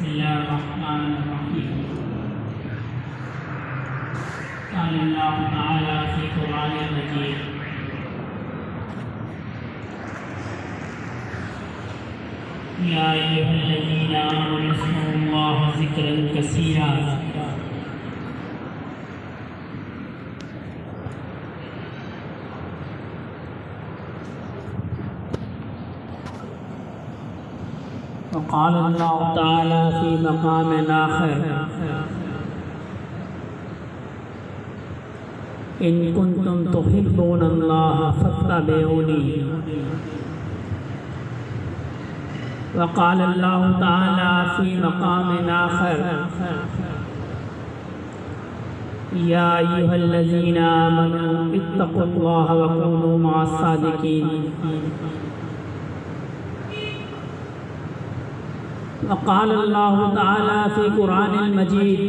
बिस्मिल्लाहिर्रहमानिर्रहीम। क़ाल अल्लाहु तआला फ़ी क़ुरआनिल मजीद या अय्युहल्लज़ीना आमनू उज़्कुरुल्लाह ज़िक्रन कसीरा। क़ाल अल्लाहु तआला फ़ी मक़ामिन आख़र इन कुंतुम तुहिब्बूनल्लाह फत्तबिऊनी। वक़ाल अल्लाहु तआला फ़ी मक़ामिन आख़र या अय्युहल्लज़ीना आमनू इत्तक़ुल्लाह व कूनू मअस-सादिक़ीन। वक़ाल अल्लाहु तआला फ़ी क़ुरआनिल मजीद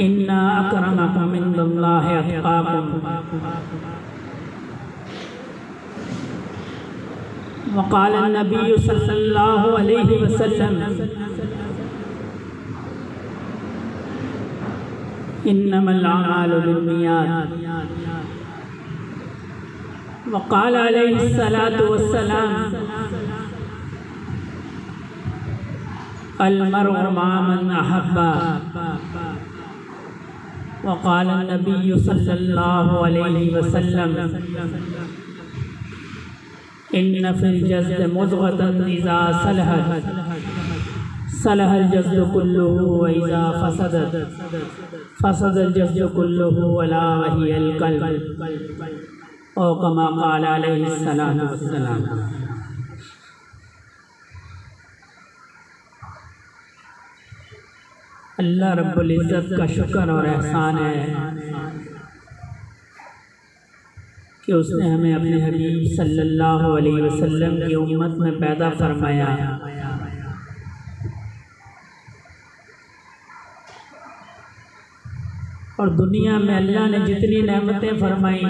इन्ना अक्रमकुम इंदल्लाहि अत्क़ाकुम। वक़ाल अन्नबिय्यु सल्लल्लाहु अलैहि वसल्लम इन्नमल अअमालु बिन्नियात। वक़ाल अलैहि सलातु वस्सलाम अल-मर्उ मअ मन अहब्बा। वक़ाल अन्नबिय्यु सल्लल्लाहु अलैहि वसल्लम इन्न फ़िल जस्द मुज़ग़तन इज़ा सलहत सलहल जस्दु कुल्लुहु व इज़ा फ़सदत फ़सदल जस्दु कुल्लुहु अला वहियल क़ल्ब। औ कमा क़ाल अलैहि सलातु वस्सलाम। अल्लाह रब्बुल इज़्ज़त का शुक्र और एहसान है कि उसने हमें अपने हबीब सल्लल्लाहु अलैहि वसल्लम की उम्मत में पैदा फरमाया। और दुनिया में अल्लाह ने जितनी नेमतें फरमाई,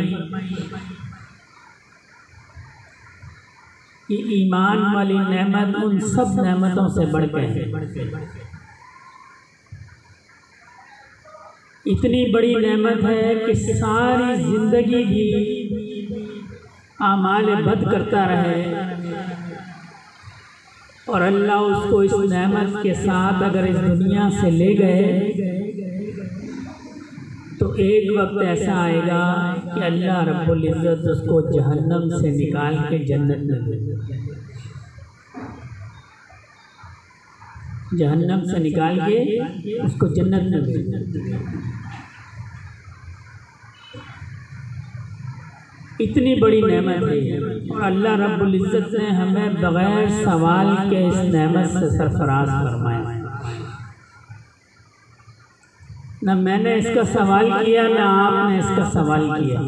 ये ईमान वाली नेमत उन सब नेमतों से बढ़ के है। इतनी बड़ी नेमत है कि सारी जिंदगी भी आमाल बद करता रहे और अल्लाह उसको इस नेमत के साथ अगर इस दुनिया से ले गए तो एक वक्त ऐसा आएगा कि अल्लाह रब्बुल इज़्ज़त उसको जहन्नम से निकाल के जन्नत में भेजेगा। जहन्नम से निकाल के उसको जन्नत में भेजेगा। इतनी बड़ी नेमत है और अल्लाह रब्बुल इज़्ज़त ने हमें बग़ैर सवाल के इस नेमत से सरफराज फरमाया। न मैंने इसका सवाल किया न आपने इसका सवाल किया।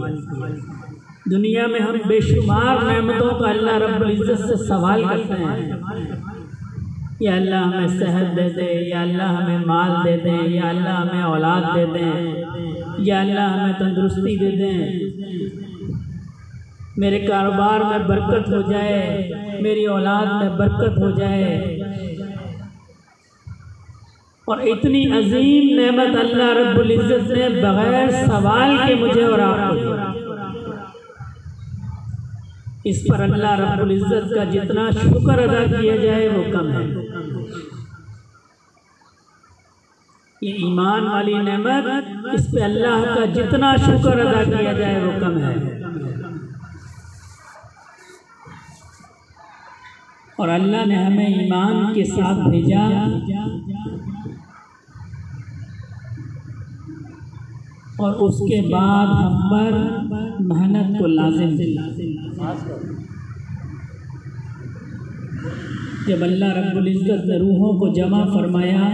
दुनिया में हम बेशुमार नेमतों का अल्लाह रब्बुल इज़्ज़त से सवाल करते हैं, या अल्लाह हमें सेहत दे दे, या अल्लाह हमें माल दे दे, या अल्लाह हमें औलाद दे दें, या अल्लाह हमें तंदुरुस्ती दे दें, मेरे कारोबार में बरकत हो जाए, मेरी औलाद में बरकत हो जाए। और इतनी अजीम नेमत अल्लाह रब्बुल इज़्ज़त ने बग़ैर सवाल के मुझे और आपको दिया। इस पर अल्लाह रब्बुल इज़्ज़त का जितना शुक्र अदा किया जाए वो कम है। ये ईमान वाली नेमत, इस पे अल्लाह का जितना शुक्र अदा किया जाए वो कम है। और अल्लाह ने हमें ईमान के साथ भेजा और उसके बाद हम पर मेहनत को लाजिम दिला। जब अल्लाह रब्बुल इज़्ज़त ने रूहों को जमा फरमाया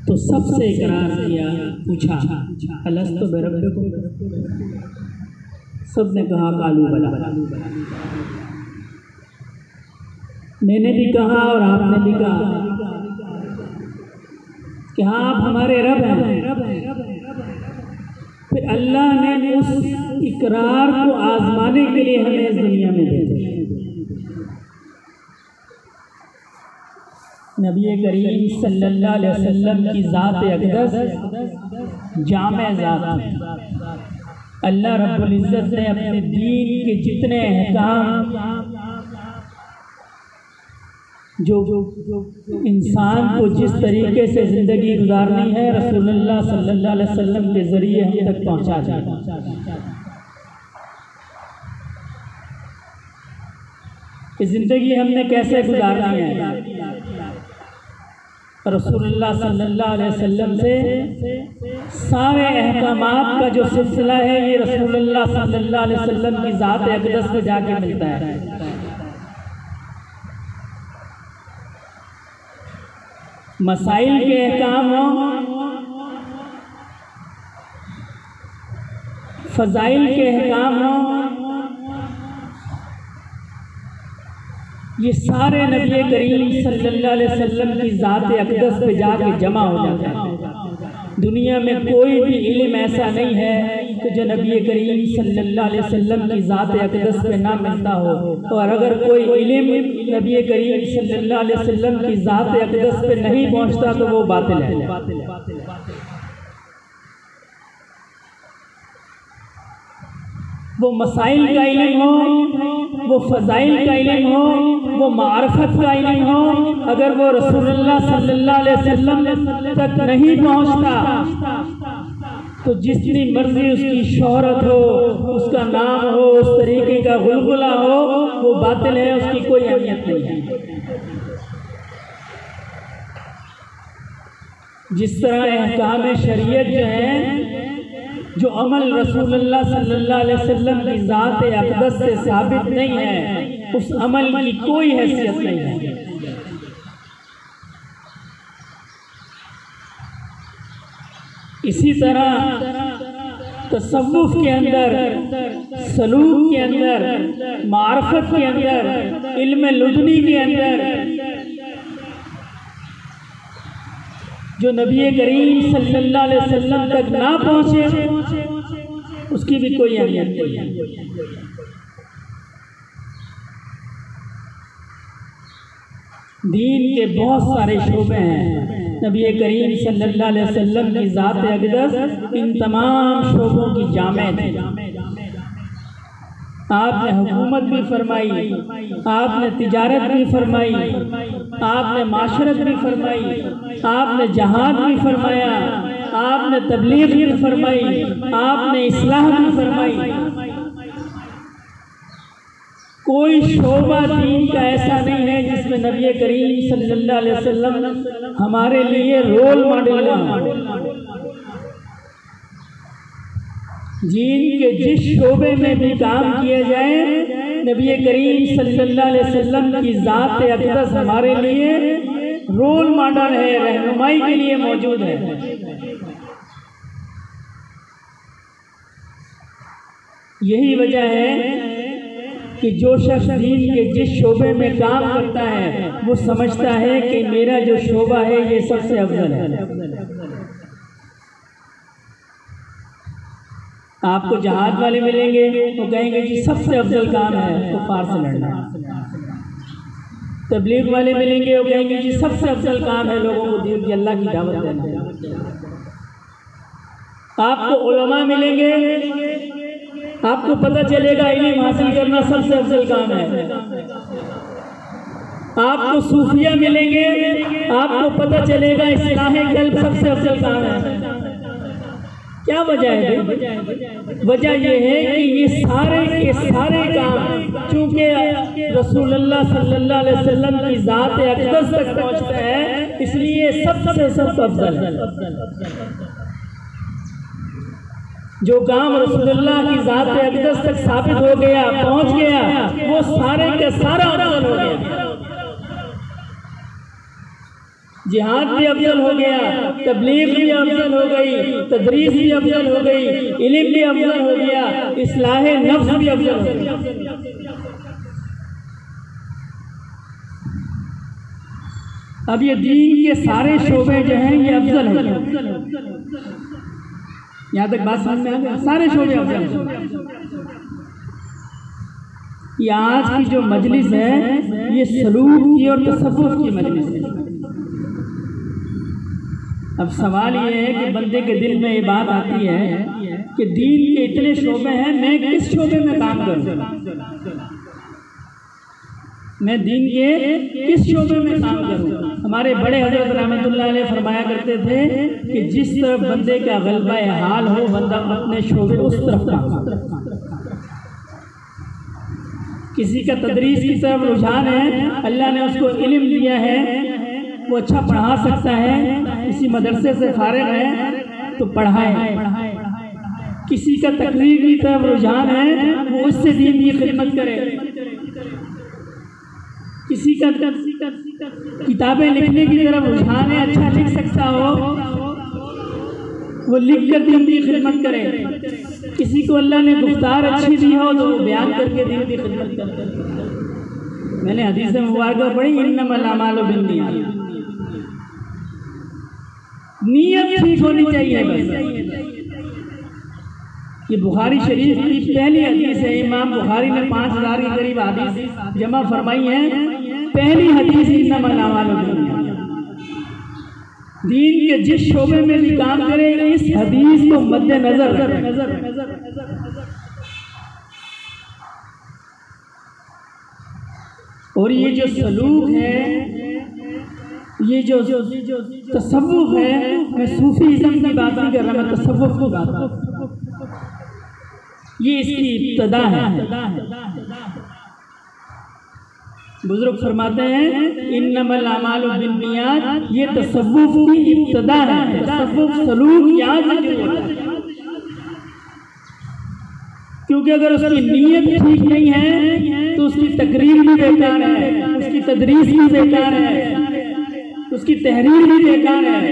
तो सबसे इकरार किया, पूछा अलस्तु बिरब्बिकुम, सब ने कहा कालू बला। मैंने भी कहा और आपने भी कहा कि हाँ आप हमारे रब हैं। फिर अल्लाह ने उस इकरार को आजमाने के लिए हमें इस दुनिया में भेजा। नबी करीम सल्लल्लाहु अलैहि वसल्लम की ज़ात अक़दस जामे ज़ात है। अल्लाह रब्बुल इज़्ज़त ने अपने दीन के जितने अहकाम जो इंसान को जिस तरीके से ज़िंदगी गुजारनी है, रसूलुल्लाह सल्लल्लाहु अलैहि वसल्लम के ज़रिए हम तक पहुँचा दिया कि ज़िंदगी हमने कैसे गुजारनी है। रसूलुल्लाह सल्लल्लाहु अलैहि वसल्लम से सारे अहकामात का जो सिलसिला है, ये रसूलुल्लाह सल्लल्लाहु अलैहि वसल्लम की ज़ात अक़दस में जाके मिलता है। मसाइल के अहकाम हो, फ़ज़ाइल के अहकाम हो, ये सारे नबी करीम सल्लल्लाहु अलैहि वसल्लम की ज़ात अक़दस पे जाके जमा हो जाता है। दुनिया में कोई भी इल्म ऐसा नहीं है कि जो नबी करीम सल्लल्लाहु अलैहि वसल्लम की ज़ात अक़दस पे ना मिलता हो। और अगर कोई इल्म नबी करीम सल्लल्लाहु अलैहि वसल्लम की ज़ात अक़दस पे नहीं पहुँचता तो वो बातिल है। वो मसाइल का इल्म हो, वो फ़ज़ाइल का इल्म हो, वो मारफत का इल्म हो, अगर वो रसूलुल्लाह सल्लल्लाहु अलैहि वसल्लम तक नहीं पहुँचता तो जितनी मर्जी उसकी शोहरत हो, उसका नाम हो, उस तरीके का गुलगुला हो, वो बातिल है, उसकी कोई अहमियत नहीं है। जिस तरह अहकाम शरीयत जो है, जो अमल रसूलुल्लाह सल्लल्लाहु अलैहि वसल्लम की ज़ात अक़दस से साबित नहीं है, उस अमल की कोई हैसियत नहीं है। इसी तरह तसव्वुफ़ के अंदर, सलूक के अंदर, मारफत के अंदर, इल्म लुदनी के अंदर जो नबी करीम सल्लल्लाहु अलैहि वसल्लम तक ना पहुँचे, उसकी भी कोई अहमियत नहीं है। दीन के बहुत सारे शोबे हैं। नबी करीम सल्लल्लाहु अलैहि वसल्लम की ज़ात अक़दस इन तमाम शोबों की जामे थी। आपने हुकूमत भी फरमाई, आपने तिजारत भी फरमाई, आपने माशरत भी फरमाई, आपने जहाद भी फरमाया, आपने तबलीग भी फरमाई, आपने इस्लाह भी फरमाई। कोई शोबा दीन का ऐसा नहीं है जिसमें नबी करीम सल्लल्लाहु अलैहि वसल्लम हमारे लिए रोल मॉडल है। दीन के जिस शोबे में भी काम किया जाए, नबी करीम सल्लल्लाहु अलैहि वसल्लम की ज़ात अक़दस हमारे लिए रोल मॉडल है, रहनुमाई के लिए मौजूद है। यही वजह है कि जो शख्स दीन के जिस शोबे में काम करता है, वो समझता है कि मेरा जो शोबा है ये सबसे अफजल है। आपको जहाद वाले मिलेंगे तो कहेंगे जी सबसे अफजल काम है कुफार से लड़ना। तबलीग वाले मिलेंगे वो कहेंगे जी सबसे अफजल काम है लोगों को दीन की अल्लाह की दावत देना। आपको उलमा मिलेंगे, आपको पता चलेगा इल्म हासिल करना सबसे अफजल काम है। आपको सूफिया मिलेंगे, आपको पता चलेगा इस्लाह क़ल्ब सबसे अफजल काम है। क्या वजह है? वजह यह है कि ये सारे के सारे काम चूँकि रसूलुल्लाह सल्लल्लाहु अलैहि वसल्लम की ज़ात अक़दस तक पहुँचता है, इसलिए सबसे अफजल है। जो काम रसूलुल्लाह की ज़ात अक़दस तक साबित हो गया, पहुँच गया, वो सारे का सारा अफजल हो गया। जिहाद भी अफजल हो गया, तबलीग भी अफजल हो गई, तदरीस भी अफजल हो गई, इल्म भी अफजल हो गया, इस्लाह नफ्स भी अफजल हो गया। अब ये दीन के सारे शोबे जो हैं ये अफजल हैं। यहाँ तक बात समझ में आ गई? सारे शोबे अफजल हैं। ये आज की जो मजलिस है ये सलूक की और तसव्वुफ़ की मजलिस है। अब सवाल ये है कि बंदे के दिल में ये बात आती है कि दीन के इतने शोबे हैं, मैं किस शोबे में काम करूं, मैं दीन के किस शोबे में काम करूं। हमारे बड़े हजरत रहमतुल्लाह अलैह फरमाया करते थे कि जिस तरफ बंदे का गलबा हाल हो, बंदा अपने शोबे उस तरफ काम करे। किसी का तदरीस की तरफ रुझान है, अल्लाह ने उसको इल्म दिया है, वो अच्छा पढ़ा सकता है, किसी मदरसे से फारिग है तो पढ़ाए। किसी का तकरीर की तरफ रुझान है, वो उससे दीन की खिदमत करे। किसी का किताबें लिखने की तरफ रुझान है, अच्छा लिख सकता हो, वो लिख कर दीन की खिदमत करे। किसी को अल्लाह ने गुफ्तार अच्छी दी हो तो वो बयान करके दीन की खिदमत करे। मैंने हदीस मुबारक पढ़ी, इन्नमल अमालु बिन्नियात, नीयत ठीक होनी चाहिए बस। ये बुखारी शरीफ की पहली हदीस है। इमाम बुखारी ने 5000 के करीब हदीस जमा फरमाई है। पहली हदीस इन्नमल अमालु बिन्नियात। दीन के जिस शोबे में भी काम करे, इस हदीस को मद्देनजर रखें। और ये जो सलूक है, ये जो तसव्वुफ है, मैं सूफीज़्म की बात नहीं कर रहा, मैं तसव्वुफ की बात कर रहा हूं। ये इसकी इब्तिदा है। बुजुर्ग फरमाते हैं इन्नमल अमालु बिन्नियात, ये तसव्वुफ की इब्तिदा है। तसव्वुफ सलूक याद है, क्योंकि अगर उसकी नीयत ठीक नहीं है तो उसकी तकरीर भी बेकार है, उसकी तदरीस भी बेकार है, उसकी तहरीर भी बेकार है,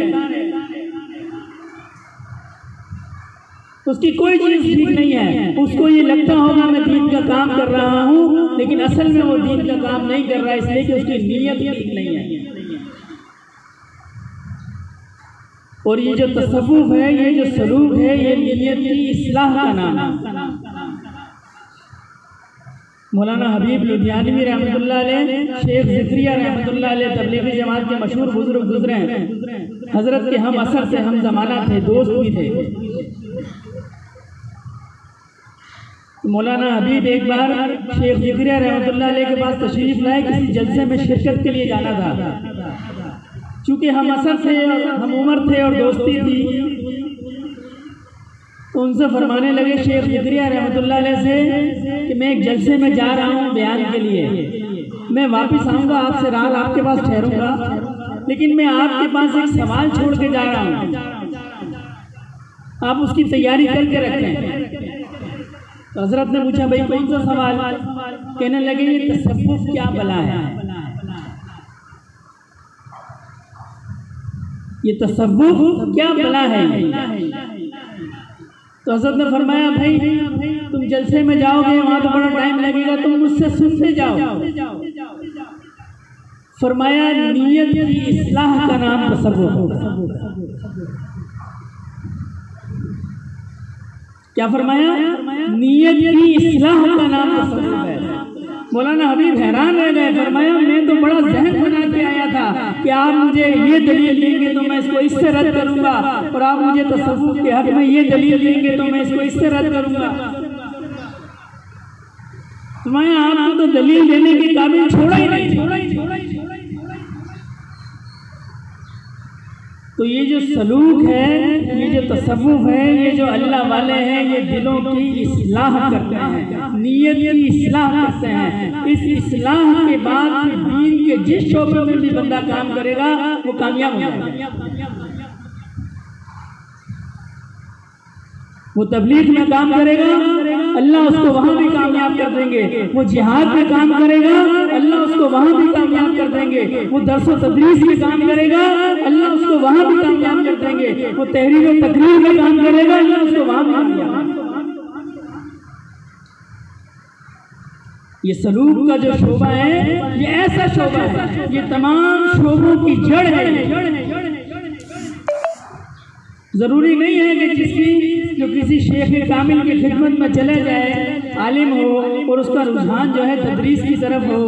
उसकी कोई चीज ठीक नहीं है। उसको ये लगता होगा मैं दीन का काम कर रहा हूँ, लेकिन असल में वो दीन का काम नहीं कर रहा है, इसलिए कि उसकी नीयत ठीक नहीं है। और ये जो तसव्वुफ है, ये जो सलूक है, ये नीयत की इस्लाह का नाम है। मौलाना हबीब लुधियानवी रहमतुल्लाह अलैह, शेख ज़िक्रिया रहमतुल्लाह अलैह तबलीगी जमात के मशहूर बुजुर्ग गुजरे हैं। हजरत के हम असर से हम जमाना थे, दोस्त भी थे। मौलाना हबीब एक बार शेख ज़िक्रिया रहमतुल्लाह अलैह के पास तशरीफ लाए, किसी जलसे में शिरकत के लिए जाना था। चूँकि हम असर थे और हम उम्र थे और दोस्ती थी, तो उनसे फरमाने लगे शेख ज़िक्रिया रहमतुल्लाह अलैह से कि मैं एक जलसे में जा रहा हूँ बयान के लिए, मैं वापस आऊँगा, आपसे रात आपके पास ठहरूंगा, लेकिन मैं आपके पास एक सवाल छोड़ के जा रहा हूँ, आप उसकी तैयारी करके रखें। तो हजरत ने पूछा भाई कौन सा सवाल? कहने लगे ये तसव्वुफ क्या भला है, ये तसव्वुफ क्या भला है। तो हजरत ने फरमाया भाई तुम जलसे में जाओगे, वहां तो बड़ा टाइम लगेगा, तुम मुझसे सुनते जाओ। फरमाया नियत की इस्लाह का नाम तसव्वुफ। क्या फरमाया? नियत की इस्लाह का नाम तसव्वुफ है। मौलाना हबीब हैरान रह गए, फरमाया मैं तो बड़ा जहन बना के आया था कि आप मुझे ये दलील देंगे तो मैं इसको इससे रद्द करूंगा, और आप मुझे तसव्वुफ के हक में ये दलील देंगे तो मैं इसको इससे रद्द करूंगा। फरमाया आपको तो दलील देने के काबिल छोड़ा ही नहीं। तो ये जो सलूक है, ये जो तसव्वुफ है, ये जो अल्लाह वाले हैं, ये दिलों की इस्लाह करते हैं, नीयत की इस्लाह करते हैं। इस इस्लाह के बाद दीन के जिस शोबे में भी बंदा काम करेगा वो कामयाब हो जाएगा। वो तबलीग में काम करेगा, अल्लाह उसको वहां भी कामयाब कर देंगे। वो जिहाद में काम करेगा, अल्लाह उसको वहां भी कामयाब कर देंगे। वो दर्स व तदरीस में काम करेगा, अल्लाह उसको वहां भी कामयाब कर देंगे। वो तहरीर व तकरीर में काम करेगा, अल्लाह उसको वहां भी कामयाब। ये सलूक का जो शोबा है, ये ऐसा शोबा है, ये तमाम शोबों की जड़ है। जरूरी नहीं है कि जो किसी शेख कामिल की खिदमत में चले जाए, आलिम हो और उसका रुझान जो है तदरीस की तरफ हो,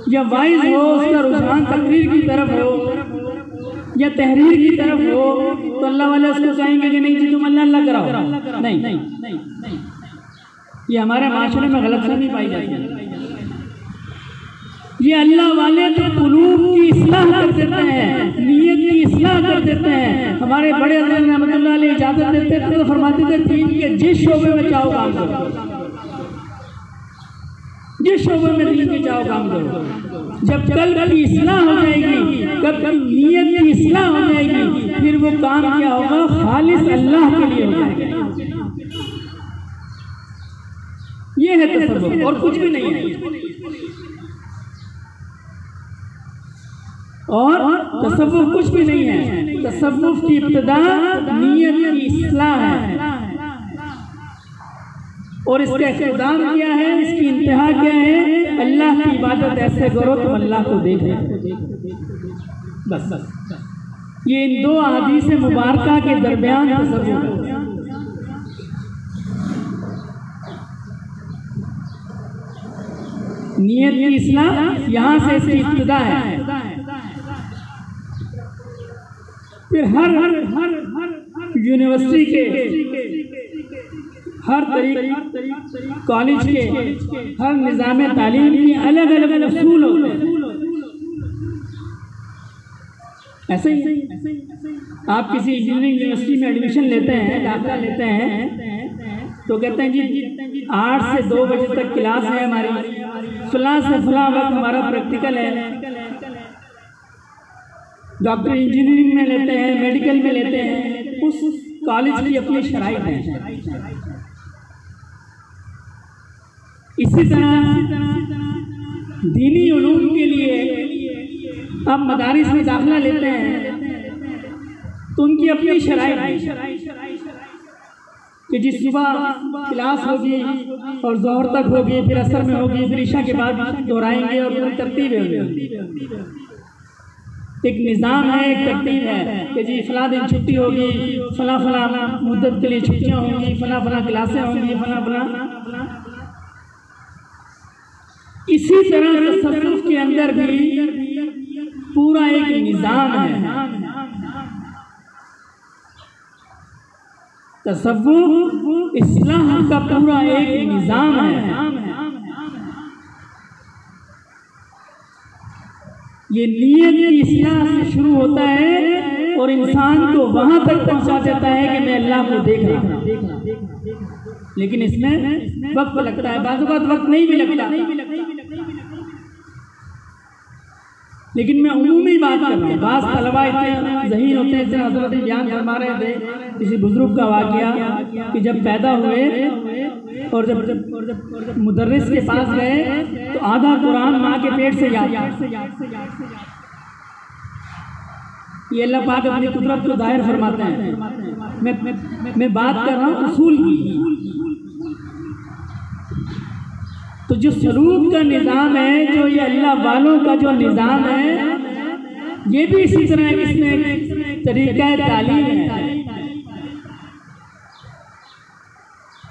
या वाइज हो उसका रुझान तकरीर की तरफ हो, या तहरीर की तरफ हो तो अल्लाह वाले उसको कहेंगे कि नहीं जी तुम अल्लाह अल्लाह कराओ। नहीं, ये हमारे माशरे में गलतफहमी पाई जाती है। ये अल्लाह वाले तो कुलूब की इस्लाह कर देते हैं, नीयत की इस्लाह कर देते हैं। हमारे बड़े हज़रत रहमतुल्लाह अलैह इजाज़त देते थे तो फरमाते थे दीन के जिस शोबे में चाहो काम करो, जिस शोबे में दीन के चाहो काम करो। जब कल्ब की इस्लाह हो जाएगी, कब नीयत की इस्लाह हो जाएगी, फिर वो काम क्या होगा, खालिस अल्लाह के लिए हो जाएगा। ये है तसव्वुफ और कुछ भी नहीं है। और तसव्वुफ कुछ भी नहीं है। तसव्वुफ की इब्तिदा नीयत की इस्लाह है और इसका इख्तिताम क्या है, इसकी इंतहा क्या है, अल्लाह की इबादत ऐसे करो तुम अल्लाह को देख रहे। बस ये इन दो अहादीस मुबारका के दरमियान तसव्वुफ है। नीयत की इस्लाह यहाँ से इसकी इब्तिदा है। फिर हर यूनिवर्सिटी के, हर कॉलेज के, हर निज़ाम तालीम की अलग अलग उसूल होते हैं। ऐसे ही आप किसी इंजीनियरिंग यूनिवर्सिटी में एडमिशन लेते हैं, दाखिला लेते हैं, तो कहते हैं जी 8 से 2 बजे तक क्लास है हमारी, फलां से फलां वक्त हमारा प्रैक्टिकल है। डॉक्टर इंजीनियरिंग में लेते हैं, मेडिकल में लेते हैं, उस कॉलेज की अपनी शराइत है। इसी तरह दीनी उलूम के लिए आप मदारिस में दाखिला लेते हैं तो उनकी अपनी शराइत है कि जिस सुबह क्लास होगी और ज़ोहर तक होगी, फिर असर में होगी, फिर इशा के बाद दोहराएंगे और पूरी तरतीब होगी। एक निज़ाम है, एक तरतीब है कि जी फला दिन छुट्टी होगी, फला मुद्दत के लिए छुट्टियाँ होंगी, फला क्लासें होंगी, फला। इसी तरह तसव्वुफ के अंदर भी पूरा एक निज़ाम है। तसव्वुफ इस्लाह का पूरा एक निज़ाम है। ये नीयत की इस्लाह से शुरू होता है और इंसान को वहां तक पहुंचा देता है कि मैं अल्लाह को देख रहा हूं। लेकिन इसमें वक्त लगता है, बाज़ वक्त नहीं भी लगता। लेकिन मैं उमूमी बात कर रहा हूँ। बाज़ तलबा इतने ज़हीन होते हैं, जैसे हज़रत बयान फरमा रहे थे किसी बुजुर्ग का वाक़या कि जब पैदा हुए और जब मुदर्रिस के पास गए तो आधा कुरान माँ के पेट से याद। ये अल्लाह पाक अपनी कुदरत को ज़ाहिर फरमाते हैं। मैं बात कर रहा हूँ उसूल की। तो जो सलूक का निज़ाम है, जो ये अल्लाह वालों का जो निज़ाम है, ये भी इसी तरह इसमें तरीक़ा तालीम है।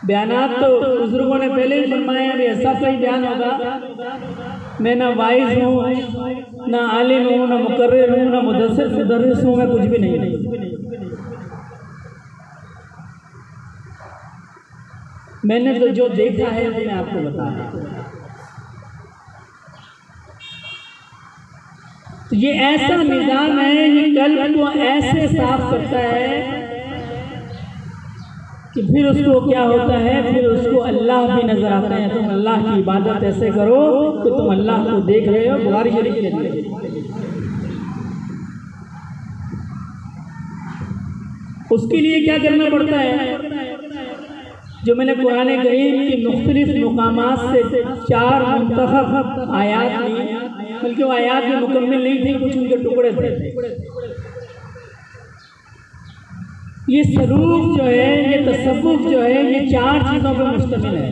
बयानात तो बुजुर्गों ने पहले ही फरमाया, भी ऐसा कोई बयान होगा। मैं ना वाइज हूँ, ना आलिम हूँ, ना मुकर्रिर हूँ, ना मुदर्रिस हूँ, मैं कुछ भी नहीं। मैंने तो जो देखा है वो मैं आपको बता रहा हूँ। तो ये ऐसा निज़ाम है, ये कल्ब को ऐसे साफ करता है कि फिर उसको क्या होता है, फिर उसको अल्लाह भी नजर आता है। तुम अल्लाह की इबादत ऐसे करो कि तुम अल्लाह को देख रहे हो। बुखारी शरीफ के अंदर उसके लिए क्या करना पड़ता है, जो मैंने कुरान करीम की मुख्तलिफ मुकामात से 4 मुंतखब आयात ली, बल्कि वो आयात भी मुकम्मल नहीं थी, कुछ उनके टुकड़े थे। ये सलूक जो है, ये तसव्वुफ जो है, ये 4 चीज़ों पर मुश्तमिल है।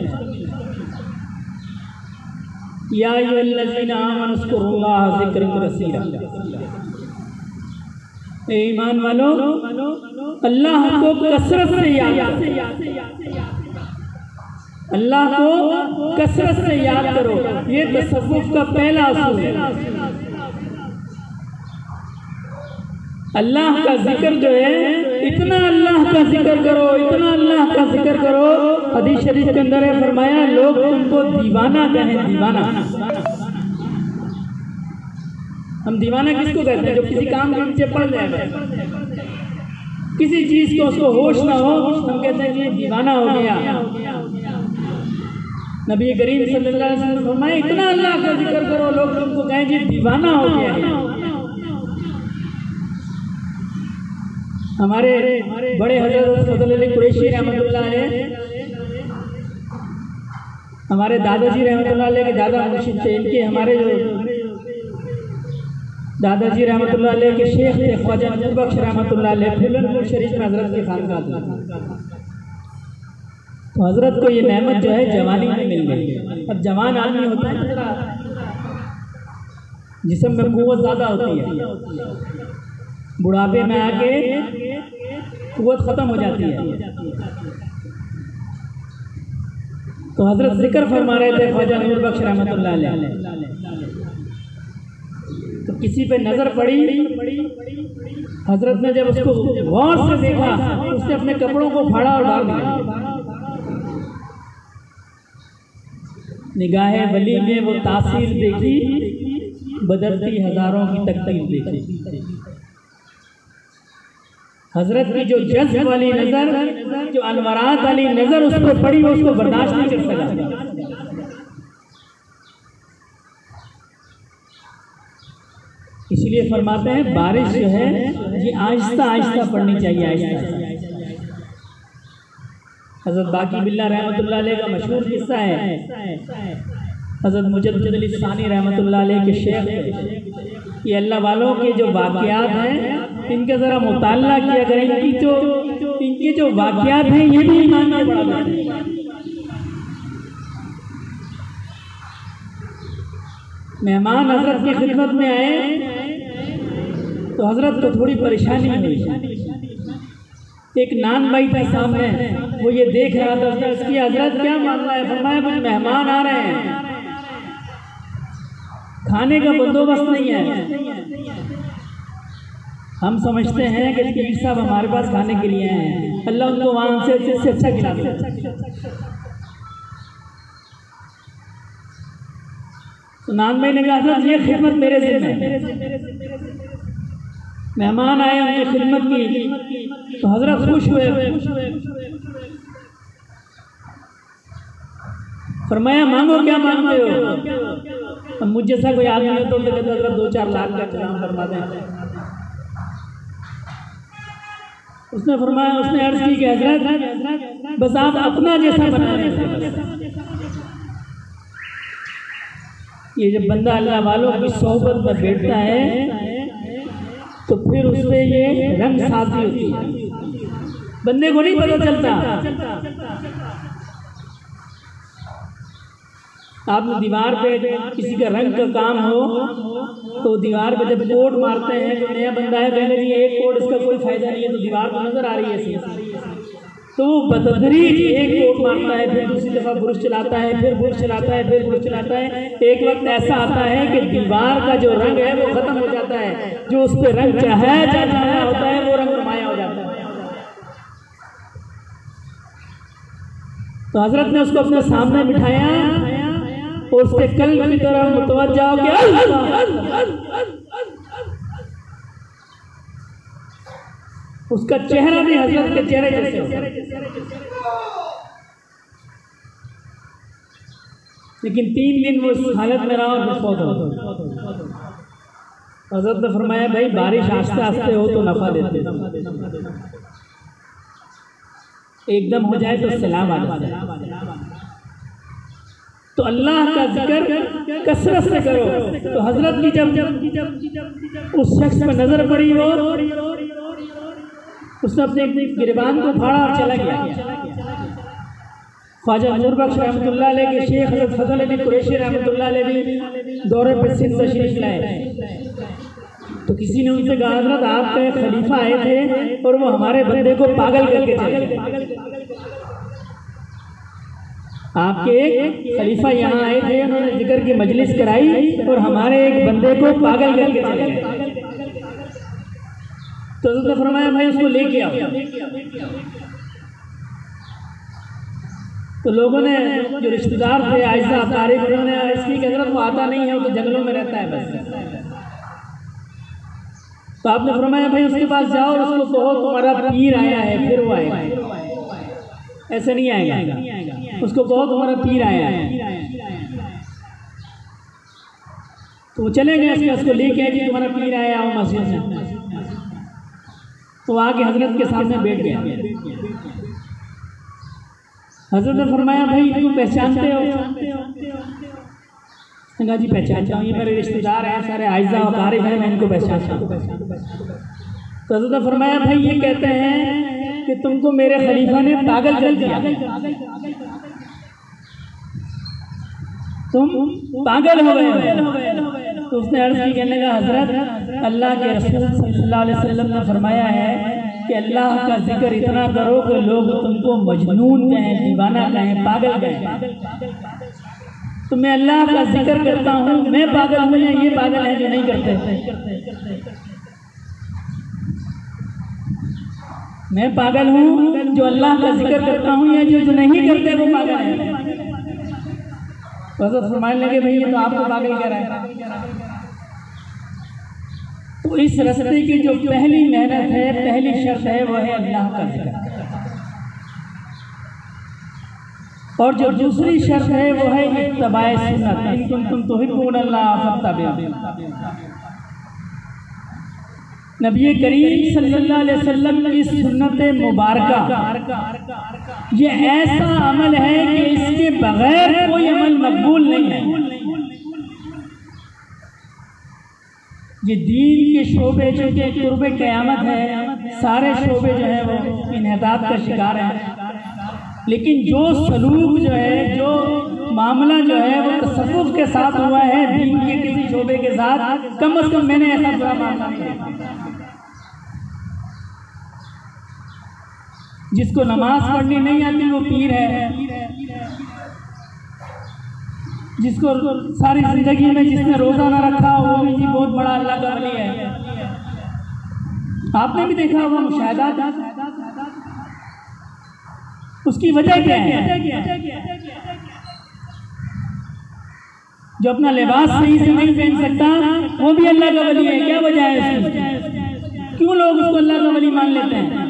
या अय्युहल्लज़ीना आमनू उज़्कुरुल्लाह ज़िक्रन कसीरा। ईमान वालों, अल्लाह को कसरत से याद करो, अल्लाह को कसरत से याद करो। ये तसव्वुफ का पहला असूल है। अल्लाह का जिक्र जो है, इतना अल्लाह का जिक्र करो, इतना अल्लाह का जिक्र करो। हदीस शरीफ के अंदर है, फरमाया लोग तुमको दीवाना कहें, दीवाना। हम दीवाना किसको कहते हैं? जो किसी काम के पीछे पड़ जाए, किसी चीज को उसको होश ना हो, हम कहते हैं कि दीवाना हो गया। नबी करीम सल्लल्लाहु अलैहि वसल्लम फरमाए इतना अल्लाह का जिक्र करो, लोग तुमको कहें जी दीवाना हो गया है। हमारे बड़े हज़रत फज़ल अली कुरैशी रहमतुल्लाह अलैह, हमारे दादाजी रहमतुल्लाह अलैह के दादा मुर्शिद थे, इनके हमारे जो दादाजी रहमतुल्लाह अलैह के शेख थे ख्वाजा नूर बख्श रहमतुल्लाह अलैह, फुलनपुर शरीफ में हज़रत के खानका था। तो हज़रत को ये नेमत जो है जवानी में मिल गई। अब जवान आदमी होता है, जिस्म में कुव्वत ज़्यादा होती है, बुढ़ापे में आके कुव्वत ख़त्म हो जाती है। तो हज़रत जिक्र फरमा रहे थे ख्वाजा नूर बख्श रहमतुल्लाह अलैह, तो किसी पे नज़र पड़ी, हज़रत ने जब उसको गौर से देखा, उसने अपने कपड़ों को फाड़ा और डाल दिया। निगाहे वली में वो तासीर देखी, बदलती हज़ारों की तकदीर देखी। हजरत की जो जज्ब वाली नजर, जो अनवरात वाली नजर उस पर पड़ी, वो उसको बर्दाश्त नहीं कर सका। इसलिए फरमाते हैं बारिश जो है ये आहिस्ता आहिस्ता पड़नी चाहिए, आहिस्ता। हजरत बाकी बिल्ला रहमतुल्लाह अलैह का मशहूर किस्सा है, हजरत मुजद्दिद अली सानी रहमतुल्लाह अलैह के शेख, ये अल्लाह वालों के जो वाक़यात हैं इनका ज़रा मुताला किया करें। इनके जो वाक़यात हैं ये भी ईमान में बढ़ा दें। मेहमान हजरत की खिदमत में आए तो हजरत को थोड़ी परेशानी हुई। एक नान भाई था सामने, वो ये देख रहा था, उसकी हजरत क्या मामला है? फरमाया कुछ मेहमान आ रहे हैं, खाने का बंदोबस्त नहीं है। हम समझते हैं कि पीर साहब हमारे पास खाने के लिए आए हैं, अल्लाह उनको वहाँ से अच्छा खिला दे। तो नान भाई ने कहा हजरत ये खिदमत मेरे ज़िम्मे है। मेहमान आए, उनकी खिदमत की तो हजरत खुश हुए। फरमाया मांगो, क्या मांगते हो? अब मुझ जैसा कोई आदमी हो तो कहते हजरत 2-4 लाख का काम करवा दें। उसने फरमाया, उसने अर्ज की कि हजरत बस आप अपना जैसा बना रहे। ये जब बंदा अल्लाह वालों की सोहबत में बैठता है तो फिर उसमें ये रंग साजी होती है, बंदे को नहीं पता चलता। आपने दीवार पे किसी का रंग का काम हो तो दीवार पे जब कोड मारते हैं, जो नया बंदा है कहने जी एक कोड इसका कोई फायदा नहीं है, तो दीवार को नजर आ रही है, तो बतदरीज एक कोड मारता है, फिर दूसरी दफा बुरुश चलाता है, फिर बुरुश चलाता है, फिर बुरुश चलाता है। एक वक्त ऐसा आता है कि दीवार का जो रंग है वो खत्म हो जाता है, जो उस पर रंग चढ़ाया होता है वो रंग माया हो जाता है। तो हजरत ने उसको अपने सामने बिठाया और उसके कल्ब की तरफ मुतवज्जह हो गया। उसका चेहरा भी हजरत के चेहरे जैसे हो, लेकिन 3 दिन वो उस हालत में रहा और फौत हो। हजरत ने फरमाया भाई बारिश आस्ते आस्ते हो तो नफा देते, एकदम हो जाए तो सलाम आ जाए। तो अल्लाह का जिक्र कसरत से करो। तो हजरत की जब उस शख्स पर नजर पड़ी हो, उसने अपने गिरबान को फाड़ा और चला गया। ख्वाजा नूर बख्श रहमतुल्लाह अलैह के शेख हज़रत फज़ल अली कुरैशी रहमतुल्लाह अलैह भी दौरे पर सिंध तशरीफ लाए। तो किसी ने उनसे कहा हजरत आपका एक खलीफा आए थे और वो हमारे बंदे को पागल करके चले गए। आपके एक खलीफा यहाँ आए थे, उन्होंने जिक्र की मजलिस कराई और हमारे एक बंदे को पागल करके चले गए। तो उसने फरमाया भाई उसको लेके आओ। तो लोगों ने, जो रिश्तेदार थे आयशा तारीफ, उन्होंने इसकी हजरत वो आता नहीं है, वो तो जंगलों में रहता है बस। तो आपने फरमाया भाई उसके पास जाओ और उसको कहो तुम्हारा पीर आया है, फिर वो आएगा, ऐसे नहीं आएगा, उसको कहो तुम्हारा पीर आया है। तो वो चले गए, उसको लेके आए कि तुम्हारा पीर आया हो मस्जिद में। तो आके हजरत के सामने बैठ गया। हजरत ने फरमाया भाई तुम पहचानते हो? कहा जी पहचानता हूँ, ये मेरे रिश्तेदार हैं सारे, आयशा और तारिफ हैं, मैं इनको पहचानता हूँ। तो हजरत ने फरमाया भाई ये कहते हैं कि तुमको मेरे खलीफा ने पागल कर दिया, तुम पागल हो गए। तो उसने अर्ज़ की, कहने का हजरत अल्लाह के रसूल सल्लल्लाहु अलैहि वसल्लम ने फरमाया है कि अल्लाह का जिक्र इतना करो कि लोग तुमको मजनून कहें, दीवाना कहें, पागल कहें। तो मैं अल्लाह का जिक्र करता हूँ, मैं पागल हूँ या ये पागल है जो नहीं करते? मैं पागल हूँ जो अल्लाह का जिक्र करता हूँ या जो नहीं करते वो पागल है? तो फरमाने लगे भाई ये तो आपको पागल कह रहा है। तो इस रास्ते की जो पहली मेहनत है, पहली शर्त है, वो है अल्लाह का जिक्र। और जो दूसरी शर्त है वो है इत्तिबाए सुन्नत, इन कुंतुम तुहिब्बूनल्लाह फत्तबिऊनी। नबी करीम सल्लल्लाहु अलैहि वसल्लम की सुन्नत मुबारका ये ऐसा अमल है कि इसके बगैर कोई अमल मकबूल नहीं है। ये दीन के शोबे जो कि कुर्बे क़यामत है, सारे शोबे जो है वो इन्हिताब का शिकार हैं। लेकिन जो सलूक जो है, जो मामला जो है वो तसव्वुफ के साथ हुआ है, दीन के किसी शोबे के साथ, कम अज़ कम मैंने ऐसा बुरा मामला नहीं देखा। जिसको नमाज पढ़नी नहीं आती वो पीर है, जिसको सारी जिंदगी में जिसने रोजा ना रखा वो भी जी बहुत बड़ा अल्लाह का वली है। आपने भी देखा होगा मुशाहिदा। उसकी वजह क्या है? जो अपना लिबास सही से नहीं पहन सकता वो भी अल्लाह का वली है। क्या वजह है उसकी? क्यों लोग उसको अल्लाह का वली मान लेते हैं?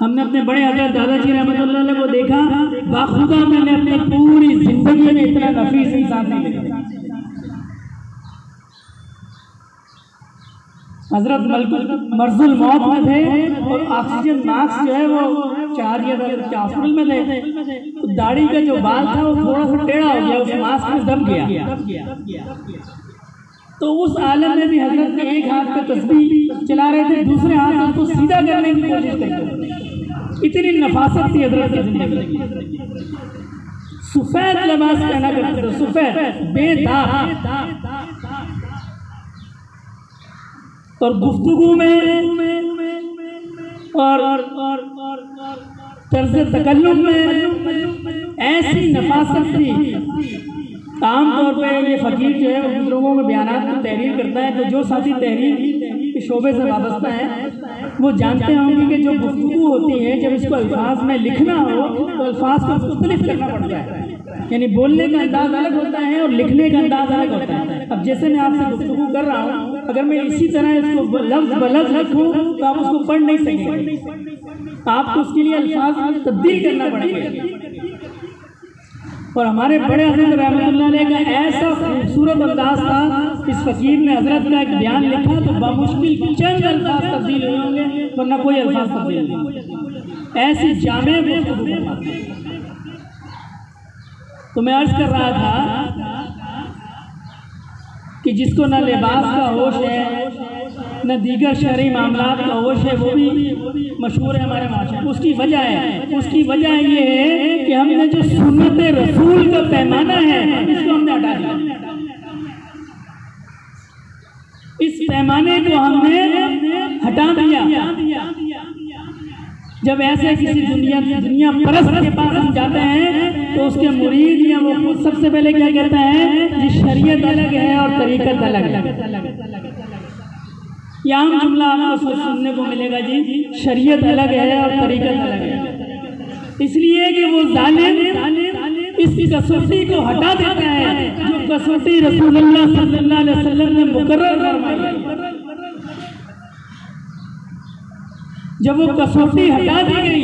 हमने अपने बड़े हज़रत दादाजी रहमतुल्लाह अलैह को देखा, बाखुदा मैंने अपनी पूरी जिंदगी में इतना नफीस इंसान नहीं देखा। हजरत मर्जुल मौत में थे और ऑक्सीजन मास्क जो है वो हॉस्पिटल में थे, तो दाढ़ी का जो बाल था वो थोड़ा सा टेढ़ा हो गया, उस मास्क में दब गया। तो उस आलम में भी हजरत के एक हाथ पे तस्बीह चला रहे थे, दूसरे हाथ से उसको सीधा करने की कोशिश करते थे। इतनी नफासत थी हजरत की जिंदगी। सफेद लिबास पहना करते थे, सफेद बेदाग। और गुफ्तगू में और तर्ज़ तकल्लुम में ऐसी नफासत थी। आम तौर पे ये फ़कीर जो है वो बुजुर्गों के बयानात में तहरीर करता है, तो जो साथी तहरीर के शोबे से वाबस्ता है वो जानते होंगे कि जो गुफ्तगू होती है, जब इसको अल्फाज में लिखना हो तो अल्फाज को मुख्तलिफ करना पड़ता है। यानी बोलने का अंदाज अलग होता है और लिखने का अंदाज अलग होता है। अब जैसे मैं आपसे गुफ्तगू कर रहा हूँ, अगर मैं इसी तरह इसको लफ्ज़ ब लफ्ज़ लिखूँ तो आप उसको पढ़ नहीं सकेंगे, आपको उसके लिए अल्फाज तब्दील करना पड़ेगा। और हमारे बड़े हज़रत रहमतुल्लाह अलैह का ऐसा खूबसूरत अंदाज था, इस फ़कीर ने हज़रत का एक बयान लिखा तो बामुश्किल चंद अल्फाज तब्दील हुए होंगे, वरना कोई अल्फाज तब्दील नहीं। ऐसी जामे गुफ्तगू। तो मैं अर्ज़ कर रहा था कि जिसको न लिबास का होश है न दीगर शरई मामलात का होश है, वो भी मशहूर है हमारे माशरे। उसकी वजह ये है कि हमने जो सुन्नत रसूल का पैमाना है इसको हमने हटा दिया। इस पैमाने को हमने हटा दिया। जब ऐसे किसी दुनिया परस्त के पास हम जाते हैं तो उसके मुरीद या वो खुद सबसे पहले क्या कहता है, ये शरीयत अलग है और तरीक़त अलग है। ये आम जुमला आपको सुनने को मिलेगा जी, शरीयत अलग है और तरीक़त अलग है। इसलिए कि वो जालिम इस कसौटी को हटा देता है जो कसौटी रसूलुल्लाह सल्लल्लाहु अलैहि वसल्लम ने मुकर्रर फरमाई है। जब वो कसौटी हटा दी गई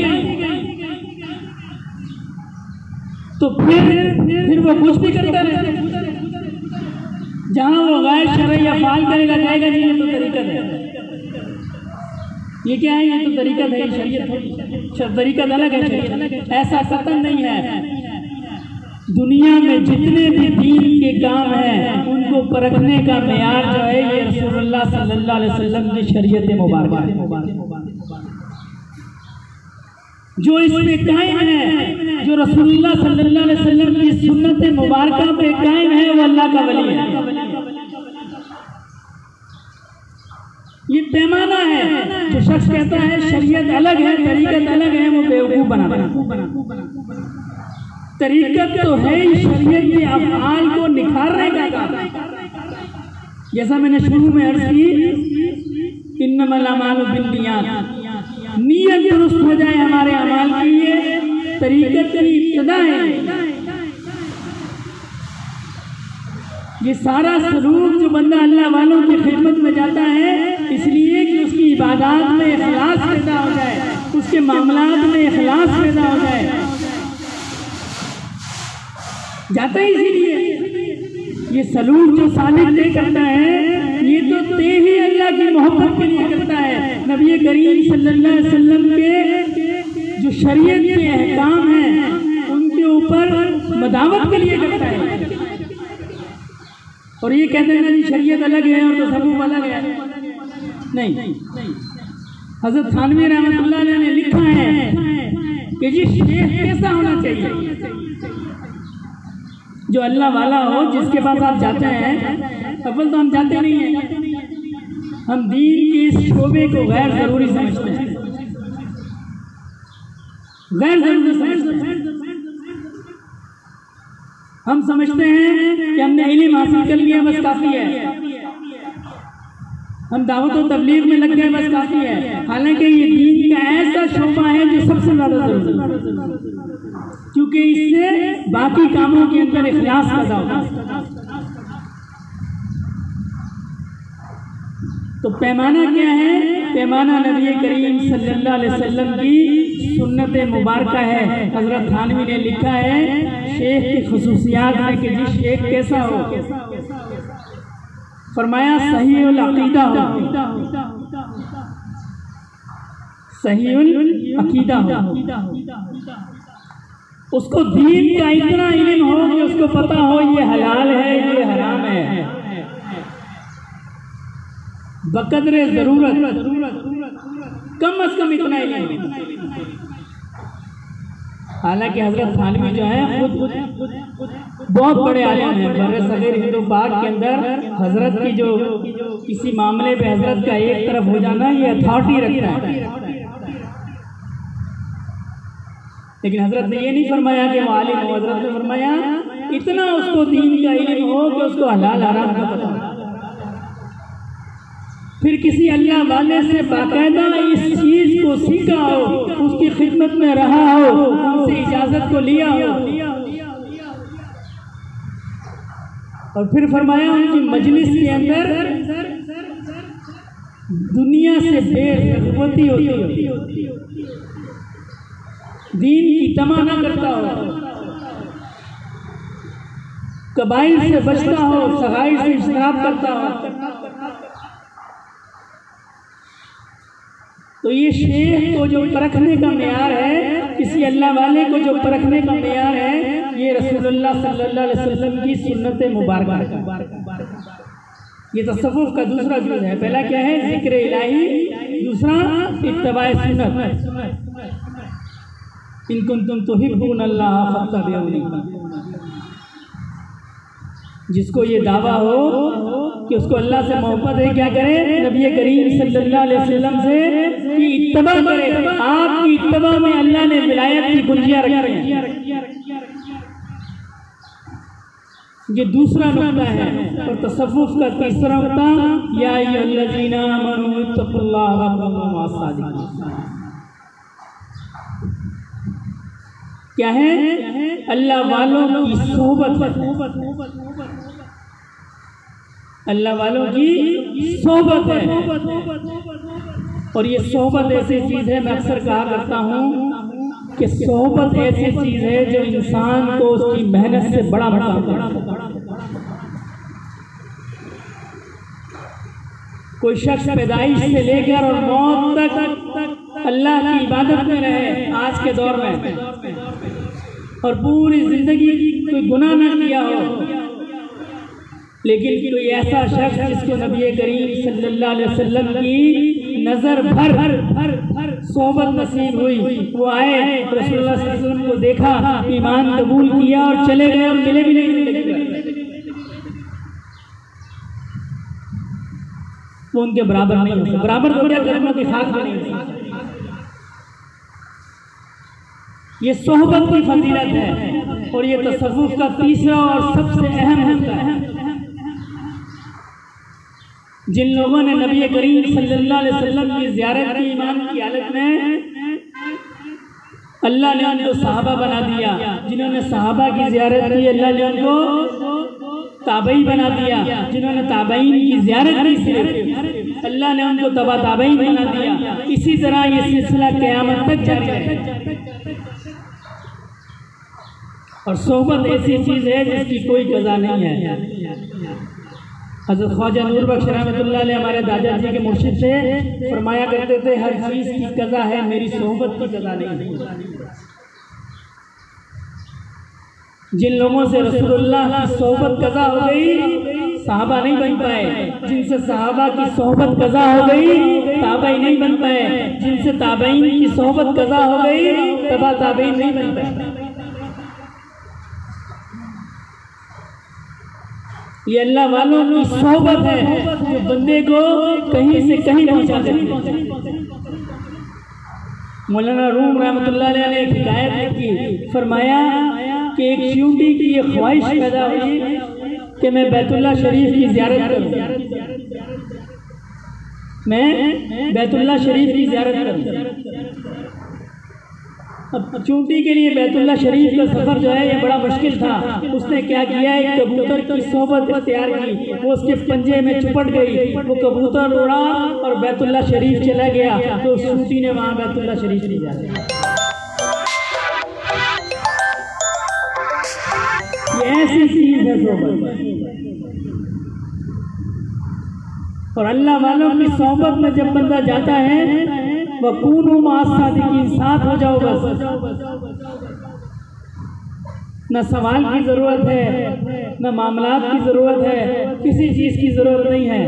तो फिर वो कुछ भी करता रहे। जहाँ वो गैर शरई अफ़आल करेगा जाएगा जी ये तो तरीक़त है, ये क्या है, ये तो तरीक़त है, शरीयत तरीक़त अलग है, शरीयत ऐसा कतई नहीं है। दुनिया में जितने भी दीन के काम हैं उनको परखने का मेयार जो है ये रसूलुल्लाह सल्लल्लाहु अलैहि वसल्लम की शरीयत मुबारक है। जो इसमें कायम है, जो रसूलुल्लाह सल्लल्लाहु अलैहि वसल्लम की सुन्नत मुबारक पे कायम है, वो अल्लाह का वली है। ये पैमाना है। जो शख्स कहता है शरीयत अलग है तरीक़त अलग है, वो बेवकूफ़ बनाता है। तरीक़त तो है ही शरीयत के अफ़आल को निखारने का काम। जैसा मैंने शुरू में अर्ज़ की, इन्नमल अमालु बिन्नियात, नीयत दुरुस्त हो जाए हमारे अमाल की, ये तरीक़त की इब्तिदा है। ये सारा सलूक जो बंदा अल्लाह वालों की खिदमत में जाता है इसलिए कि उसकी इबादत में इखलास पैदा हो जाए, उसके मामलात में इखलास पैदा हो जाए, जाता है इसीलिए। ये सलूक जो सालिक तय करता है ये तो तय ही अल्लाह की मोहब्बत के लिए करता है। नबी करीम सल्लल्लाहु अलैहि वसल्लम के जो शरीयत के अहकाम हैं उनके ऊपर मदावत के लिए करता है। और ये कहते हैं जी शरीयत अलग है और तसव्वुफ अलग है, नहीं। हज़रत थानवी रहमतुल्लाह अलैह ने लिखा है कि जी शेख कैसा होना चाहिए, जो अल्लाह वाला हो, जिसके पास आप जाते हैं। अव्वल तो हम जाते नहीं हैं, हम दीन के इस शोबे को गैर ज़रूरी समझते हैं, गैर ज़रूरी समझते हैं। हम समझते हैं कि हमने इल्म हासिल कर लिया बस काफ़ी है, हम दावत और तबलीग में लग गए बस काफ़ी है। हालांकि ये दीन का ऐसा शोबा है जो सबसे ज़्यादा ज़रूरी है, क्योंकि इससे बाकी कामों के अंदर इखलास पैदा होता है। तो पैमाना क्या है? पैमाना नबी करीम सल्लल्लाहु अलैहि वसल्लम की सुन्नत मुबारक है। हज़रत थानवी ने लिखा है शेख की खुसूसियात है कि जी शेख कैसा हो, फरमाया सहीउल अकीदा हो, सहीउल अकीदा हो, उसको दीन का इतना इल्म हो कि उसको पता हो ये हलाल है ये हराम है, बकदरे ज़रूरत कम अज़ कम इतना इल्म। हालांकि हज़रत थानवी जो है खुद बहुत बड़े आलिम हैं। बर्रे सगीर हिंदू पाक के अंदर हज़रत की जो किसी मामले पे हज़रत का एक तरफ हो जाना ये अथॉरिटी रखता है, लेकिन हज़रत ने ये नहीं फरमाया कि वो आलिम हो। हज़रत ने फरमाया इतना उसको दीन का इल्म हो कि उसको हलाल हराम का पता हो। फिर किसी अल्लाह वाले से बाकायदा इस चीज़ को सीखा हो, उसकी खिदमत में रहा हो, उनसे इजाज़त को लिया हो, और फिर फरमाया उनकी मजलिस के अंदर दुनिया से बेरुखवती होती हो, दीन की तमन्ना करता हो, कबाइल से बचता हो, सगाइर से इज्तनाब करता हो। तो ये शेख को जो परखने का मेयार है, किसी अल्लाह वाले को जो परखने का मेयार है, ये रसूलुल्लाह सल्लल्लाहु अलैहि वसल्लम की सुन्नत मुबारक है। ये तसव्वुफ का दूसरा जुज़ है। पहला क्या है? ज़िक्र इलाही, दूसरा इत्तिबाए सुन्नत। इन कुंतुम तुहिब्बूनल्लाह फत्तबिऊनी। जिसको ये दावा हो कि उसको अल्लाह से मोहब्बत है, क्या करे? नबी करीम सल्लल्लाहु अलैहि वसल्लम से की इत्तिबा करे। आपकी इत्तिबा में अल्लाह ने विलायत की कुंजियां रखी हैं। ये दूसरा नुक्ता है। और तसव्वुफ का तीसरा नुक्ता या अय्युहल्लज़ीना आमनू इत्तक़ुल्लाह व कूनू मअस-सादिक़ीन। क्या है? अल्लाह वालों की सोहबत है, अल्लाह वालों की सोहबत है। और ये सोहबत ऐसी चीज़ है, मैं अक्सर कहा करता हूँ कि सोहबत ऐसी चीज़ है जो इंसान को उसकी मेहनत से बड़ा बनाता है। कोई शख्स पैदाइश से लेकर और मौत तक अल्लाह की इबादत में रहे आज के दौर में, और पूरी जिंदगी कोई गुनाह न किया हो, लेकिन कोई ऐसा शख्स जिसको नबी करीम सल्लल्लाहु अलैहि वसल्लम की नजर भर सोहबत नसीब हुई, वो आए रसूलुल्लाह सल्लल्लाहु अलैहि वसल्लम को देखा, ईमान कबूल किया और चले गए और मिले भी नहीं, वो उनके बराबर नहीं हो सकता। बराबर तो क्या कदमों की खाक में नहीं हो। ये सोहबत की फजीलत है। और ये तसव्वुफ का तीसरा और सबसे अहम हिस्सा है। जिन लोगों ने नबी करीम सल्लल्लाहु अलैहि वसल्लम की ज़ियारत की ईमान की हालत में, अल्लाह ने उनको सहाबा बना दिया। जिन्होंने सहाबा की ज़ियारत की, अल्लाह ने उनको ताबई बना दिया। जिन्होंने ताबईन की ज़ियारत की सिर्फ, अल्लाह ने उनको तबा ताबईन बना दिया। इसी तरह ये सिलसिला क़यामत तक जारी है। और सोहबत ऐसी चीज़ है जिसकी कोई कज़ा नहीं है। हज़रत ख्वाजा नूर बख्श रहमतुल्लाह अलैह हमारे दादाजी के मुर्शिद से फरमाया करते थे, हर चीज़ की कज़ा है, मेरी सोहबत की कज़ा नहीं। जिन लोगों से रसूलुल्लाह की सोहबत कज़ा हो गई, सहाबा नहीं बन पाए। जिनसे सहाबा की सोहबत कज़ा हो गई, ताबई नहीं बन पाए। जिनसे ताबईन की सोहबत कज़ा हो गई, तबा ताबईन नहीं बन पाए। ये अल्लाह वालों की सोहबत है जो बंदे को कहीं से कहीं पहुंचा देती है। मौलाना रूम रहमतुल्लाह अलैह ने एक हिदायत की, फरमाया कि एक चींटी की ये ख्वाहिश पैदा हुई कि मैं बैतुल्लाह शरीफ की ज़ियारत करूं, मैं बैतुल्लाह शरीफ की ज़ियारत करूं। अब चूंटी के लिए बैतुल्लाह शरीफ का सफ़र जो है ये बड़ा मुश्किल था। उसने क्या किया, एक कबूतर की सोहबत इख्तियार की, वो उसके पंजे में चिपट गई। वो कबूतर उड़ा और बैतुल्लाह शरीफ चला गया, तो उस चूंटी ने वहाँ बैतुल्लाह शरीफ नहीं जाया। ये ऐसी चीज़ है सोहबत। और अल्लाह वालों की सोहबत में जब बंदा जाता है, वकूनू मअस-सादिकीन, साथ हो जाओ बस। न सवाल की ज़रूरत है, न मामलात की ज़रूरत है, किसी चीज़ की ज़रूरत नहीं है।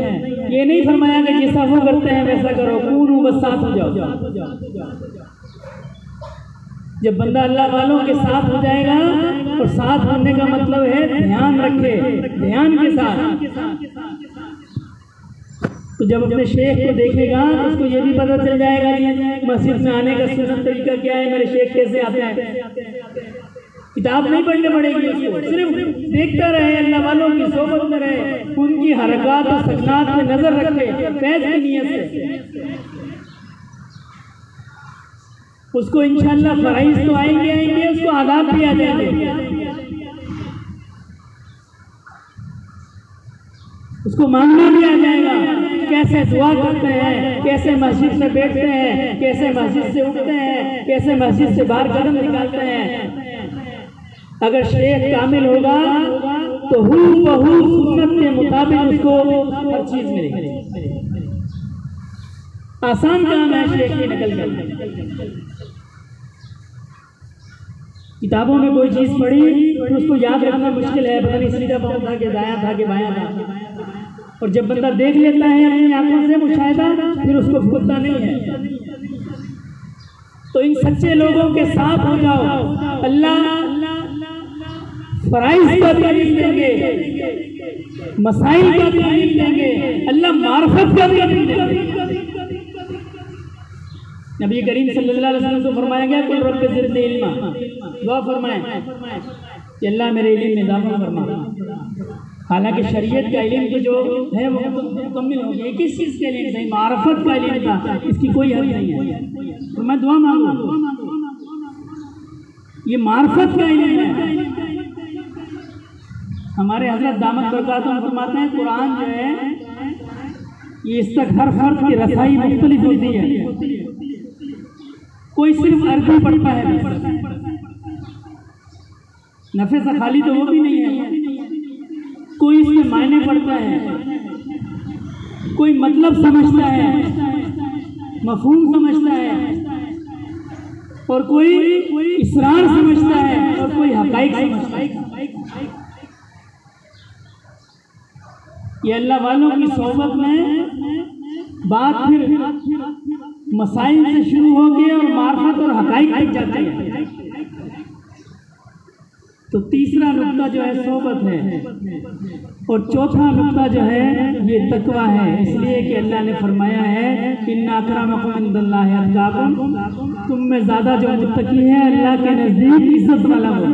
ये नहीं फरमाया कि जैसा वो करते हैं वैसा करो, कूनू बस साथ हो जाओ। जब बंदा अल्लाह वालों के साथ हो जाएगा, और साथ होने का मतलब है ध्यान रखे, ध्यान के साथ। तो जब अपने शेख को देखेगा तो उसको ये भी पता चल जाएगा कि मस्जिद में आने का सुन्नत तरीका क्या है, मेरे शेख कैसे आते हैं। किताब नहीं पढ़ने पड़ेगी उसको, सिर्फ देखता रहे, अल्लाह वालों की सोबत में रहे, उनकी हरकत और सकनात में नजर रखे, फैज की नियत से। उसको इंशाअल्लाह फराइज तो आएंगे, उसको आदाब भी आ जाएंगे, उसको मांगना भी आ जाएगा। कैसे दुआ करते हैं, कैसे मस्जिद में बैठते हैं, कैसे मस्जिद से उठते हैं, कैसे मस्जिद से बाहर कदम निकालते हैं। अगर शेख कामिल होगा तो हूबहू सुन्नत के मुताबिक उसको हर चीज मिलेगी। आसान काम है शेख की नकल करना। किताबों में कोई चीज पढ़ी तो उसको याद रखना मुश्किल है, पता नहीं सीधा पाँव था कि दायां था कि बायां था। और जब बंदा देख लेता है अपनी आंखों से मुशाहिदा, फिर उसको भूलता नहीं है। तो इन सच्चे लोगों के साथ हो जाओ, अल्लाह फराइज का भी इल्म देंगे, मसाइल का भी इल्म देंगे, अल्लाह मार्फत का भी इल्म देंगे। नबी करीम सल्लल्लाहु अलैहि वसल्लम को फरमाया गया, कुल रब्बि ज़िदनी इल्मा, दुआ फरमाएं कि अल्लाह मेरे इल्म में इजाफा फरमा। हालांकि शरीयत का इल्म तो जो है वो मुकम्मल हो गया, किस चीज़ के लिए नहीं, मारफत का इल्म था, इसकी कोई हद नहीं है। तो मैं दुआ मांगू, ये मारफत का इल्म है। हमारे हजरत दामद बरकातुहू फरमाते हैं कुरान जो है ये इस तक हर फर्द की रसाई मुख्तलिफ होती है। कोई सिर्फ अरबी पढ़ता है, नफे से खाली तो वो भी नहीं है, कोई इसमें मायने पढ़ता है, कोई मतलब समझता है, मफहूम समझता है, और कोई इसरार समझता है, और कोई हकाइक समझता है। ये अल्लाह वालों की सोहबत में बात फिर मसाइल से शुरू होगी और मार्फत और हकाइक तक जाती है। तो तीसरा नुक्ता जो है सोहबत है, और चौथा नुक्ता जो है ये तकवा है। इसलिए कि अल्लाह ने फरमाया है इन्ना अकरमकुम इंदल्लाहि अत्काकुम, तुम में ज़्यादा जो मुत्तकी है अल्लाह के नज़दीक इज्जत वाला हो।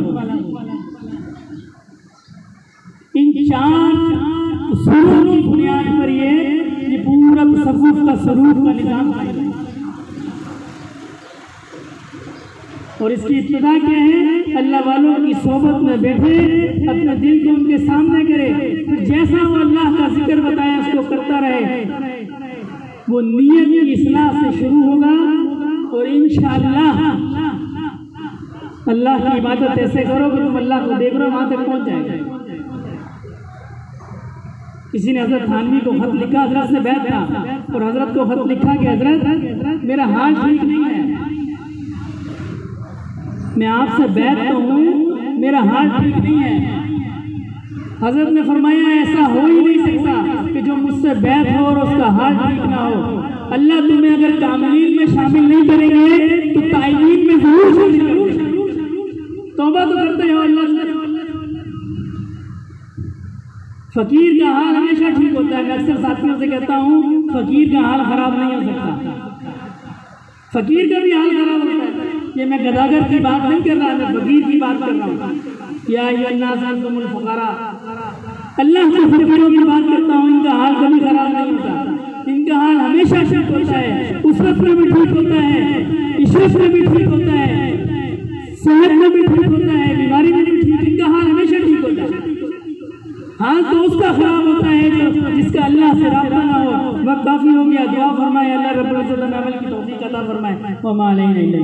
इन चार उसूलों की बुनियाद पर ये पूरा तसव्वुफ का स्वरूप का निज़ाम है। और इसकी इब्तिदा क्या है, अल्लाह वालों की सोबत में बैठे, अपने दिल को उनके सामने करे, फिर जैसा वो अल्लाह का जिक्र बताया उसको करता रहे। वो नियत की इस्लाह से शुरू होगा और इंशाअल्लाह अल्लाह की इबादत ऐसे करोगे तुम अल्लाह को देख रहे हो वहां तक पहुंच जाएगा। किसी ने हजरत थानवी को खत लिखा, हजरत से बैठ था, और हजरत को खत लिखा कि हजरत मेरा हाल ठीक नहीं है, मैं आपसे बैठ तो हूँ, मेरा हाल ठीक नहीं है। हजरत ने फरमाया ऐसा हो ही नहीं सकता कि जो मुझसे बैठ हो और उसका हाल ठीक ना हो। अल्लाह तुम्हें अगर कामिलीन में शामिल नहीं करेंगे तो ताइमीन में जरूर शामिल करेंगे। तौबा तो करते हो अल्लाह से। फकीर का हाल हमेशा ठीक होता है। मैं अक्सर साथियों से कहता हूँ फकीर का हाल खराब नहीं हो सकता, फकीर का भी हाल खराब होता है। ये मैं गदागर की बात नहीं कर रहा, मैं फकीर की बात कर रहा हूँ। या अय्युहन्नास फुक़रा, अल्लाह के फकीरों की बात करता हूँ। इनका हाल कभी खराब नहीं होता, इनका हाल हमेशा ठीक होता है। उसरत में भी ठीक होता है, इशरत में भी ठीक होता है, सेहत में भी ठीक होता है, बीमारी में भी ठीक, इनका हाल हमेशा ठीक होता है। हाल तो उसका खराब होता है जो जिसका अल्लाह से राब्ता ना हो। वक्त काफी हो गया, दुआ फरमाए अल्लाह रब्बुल इज्जत अमल की तौफीक अता फरमाए। व मा अलैना इल्ला